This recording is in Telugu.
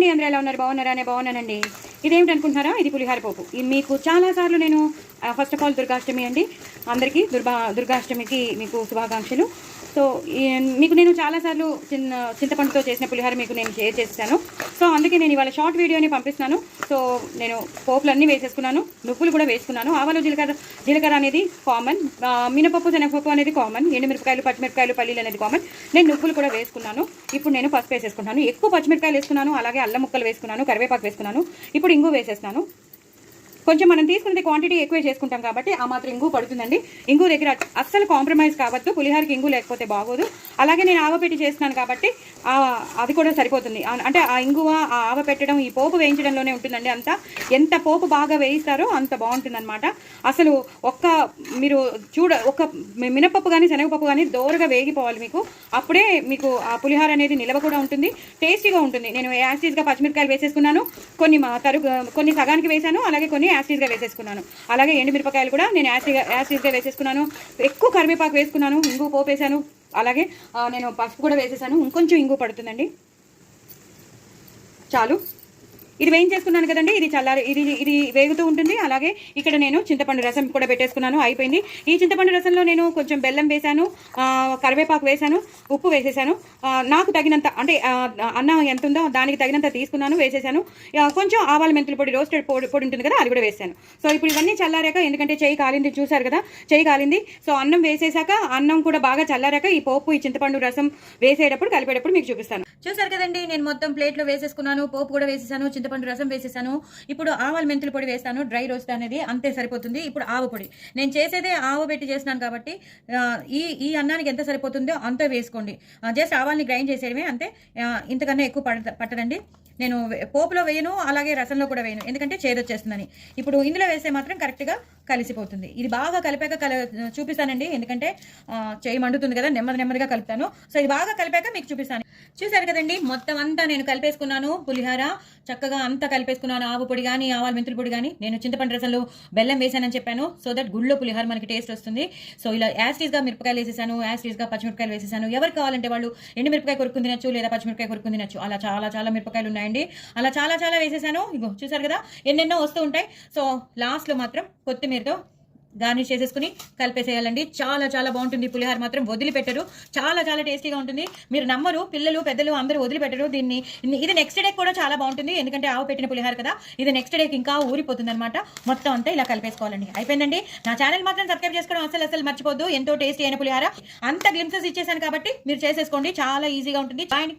అండి, అందరూ ఎలా ఉన్నారు? బాగున్నారా? నేను బాగున్నానండి. ఇదేమిటి అనుకుంటున్నారా? ఇది పులిహార పోపు. ఇది మీకు చాలాసార్లు నేను ఫస్ట్ ఆఫ్ ఆల్ దుర్గాష్టమి అండి, అందరికీ దుర్గాష్టమికి మీకు శుభాకాంక్షలు. సో మీకు నేను చాలాసార్లు చింతపండుతో చేసిన పులిహార మీకు నేను షేర్ చేస్తాను. సో అందుకే నేను ఇవాళ షార్ట్ వీడియోని పంపిస్తున్నాను. సో నేను పోపులన్నీ వేసేసుకున్నాను, నువ్వులు కూడా వేసుకున్నాను. ఆవాలు జీలకర్ర అనేది కామన్, మినపప్పు శనగపప్పు అనేది కామన్, ఎండుమిరపకాయలు పచ్చిమిరపకాయలు పల్లీలు అనేది కామన్. నేను నువ్వులు కూడా వేసుకున్నాను. ఇప్పుడు నేను పసుపు వేసేసుకున్నాను, ఎక్కువ పచ్చిమిరపకాయలు వేసుకున్నాను, అలాగే అల్లం ముక్కలు వేసుకున్నాను, కరివేపాకు వేసుకున్నాను. ఇప్పుడు ఇంగు వేసేస్తాను. కొంచెం మనం తీసుకునేది క్వాంటిటీ ఎక్కువ చేసుకుంటాం కాబట్టి ఆ మాత్రం ఇంగు పడుతుందండి. ఇంగు దగ్గర అస్సలు కాంప్రమైజ్ కావద్దు, పులిహారకి ఇంగు లేకపోతే బాగోదు. అలాగే నేను ఆవపెట్టి చేస్తున్నాను కాబట్టి అది కూడా సరిపోతుంది. అంటే ఆ ఇంగువ, ఆ ఆవ పెట్టడం, ఈ పోపు వేయించడంలోనే ఉంటుందండి. అంతా ఎంత పోపు బాగా వేయిస్తారో అంత బాగుంటుందన్నమాట. అసలు మీరు ఒక మినపప్పు కానీ శనగపప్పు కానీ దోరగా వేగిపోవాలి మీకు. అప్పుడే మీకు ఆ పులిహార అనేది నిలవ కూడా ఉంటుంది, టేస్టీగా ఉంటుంది. నేను యాసిడ్గా పచ్చిమిరపకాయలు వేసేసుకున్నాను, కొన్ని సగానికి వేసాను, అలాగే కొన్ని యాసిడ్గా వేసేసుకున్నాను. అలాగే ఎండుమిరపకాయలు కూడా నేను యాసిడ్గా వేసేసుకున్నాను. ఎక్కువ కరివేపాకు వేసుకున్నాను, ఇంగు పోపు వేసాను, అలాగే నేను పసుపు కూడా వేసేసాను. ఇంకొంచెం ఇంగు పడుతుందండి, చాలు. ఇది వేయించేసుకున్నాను కదండి, ఇది వేగుతూ ఉంటుంది. అలాగే ఇక్కడ నేను చింతపండు రసం కూడా పెట్టేసుకున్నాను, అయిపోయింది. ఈ చింతపండు రసంలో నేను కొంచెం బెల్లం వేసాను, కరివేపాకు వేసాను, ఉప్పు వేసేసాను. నాకు తగినంత, అంటే అన్నం ఎంత ఉందో దానికి తగినంత తీసుకున్నాను, వేసేసాను. కొంచెం ఆవాల మెంతుల పొడి, రోస్టెడ్ పొడి ఉంటుంది కదా, అది కూడా వేసాను. సో ఇప్పుడు ఇవన్నీ చల్లారాక, ఎందుకంటే చెయ్యి కాలింది, చూసారు కదా చెయ్యి కాలింది. సో అన్నం వేసేసాక, అన్నం కూడా బాగా చల్లారాక ఈ పోపు, ఈ చింతపండు రసం వేసేటప్పుడు, కలిపేటప్పుడు మీకు చూపిస్తాను. చూసారు కదండి, నేను మొత్తం ప్లేట్లో వేసేసుకున్నాను, పోపు కూడా వేసేసాను, చింతపండు రసం వేసేసాను. ఇప్పుడు ఆవాల మెంతుల పొడి వేస్తాను, డ్రై రోస్ట్ అనేది, అంతే సరిపోతుంది. ఇప్పుడు ఆవ పొడి, నేను చేసేదే ఆవ పెట్టి చేస్తున్నాను కాబట్టి ఈ అన్నానికి ఎంత సరిపోతుందో అంత వేసుకోండి. జస్ట్ ఆవాల్ని గ్రైండ్ చేసేయడమే, అంతే. ఇంతకన్నా ఎక్కువ పట్టదండి. నేను పోపులో వేయను, అలాగే రసంలో కూడా వేయను, ఎందుకంటే చేదొచ్చేస్తుందని. ఇప్పుడు ఇందులో వేస్తే మాత్రం కరెక్ట్గా కలిసిపోతుంది. ఇది బాగా కలిపాక చూపిస్తానండి, ఎందుకంటే చేయి మండుతుంది కదా, నెమ్మదిగా కలుపుతాను. సో ఇది బాగా కలిపాక మీకు చూపిస్తాను. చూసారు కదండి, మొత్తం అంతా నేను కలిపేసుకున్నాను. పులిహార చక్కగా అంతా కలిపేసుకున్నాను. ఆవు పొడి కానీ, ఆవాల మెంతుల పొడి కానీ, నేను చింతపండు రసంలో బెల్లం వేసానని చెప్పాను, సో దట్ గుళ్ళో పులిహార మనకి టేస్ట్ వస్తుంది. సో ఇలా యాసిడ్గా మిరపకాయలు వేసేసాను, యాసిడ్గా పచ్చిమిరపకాయలు వేసేసాను. ఎవరు కావాలంటే వాళ్ళు ఎండుమిరపకాయ కొరుక్కుని తినచ్చు, లేదా పచ్చిమిరపకాయ కొరుక్కుని తినచ్చు. అలా చాలా మిరపకాయలు ఉన్నాయండి, అలా చాలా వేసేసాను. ఇగో చూసారు కదా, ఎన్నెన్నో వస్తూ ఉంటాయి. సో లాస్ట్లో మాత్రం కొత్తిమీరతో గార్నిష్ చేసేసుకుని కలిపేసేయాలండి. చాలా బాగుంటుంది పులిహార, మాత్రం వదిలిపెట్టరు. చాలా టేస్టీగా ఉంటుంది. మీరు నమ్మరు, పిల్లలు పెద్దలు అందరూ వదిలిపెట్టరు దీన్ని. ఇది నెక్స్ట్ డే కూడా చాలా బాగుంటుంది, ఎందుకంటే ఆవు పెట్టిన పులిహార కదా, ఇది నెక్స్ట్ డేకి ఇంకా ఊరిపోతుంది అనమాట. మొత్తం అంతా ఇలా కలిపేసుకోవాలండి. అయిపోయిందండి. నా ఛానల్ మాత్రం సబ్స్క్రైబ్ చేసుకోవడం అసలు మర్చిపోద్దు. ఎంతో టేస్టీ అయిన పులిహార, అంత గ్లింప్సెస్ ఇచ్చేసాను కాబట్టి మీరు చేసేసుకోండి, చాలా ఈజీగా ఉంటుంది. బాయ్.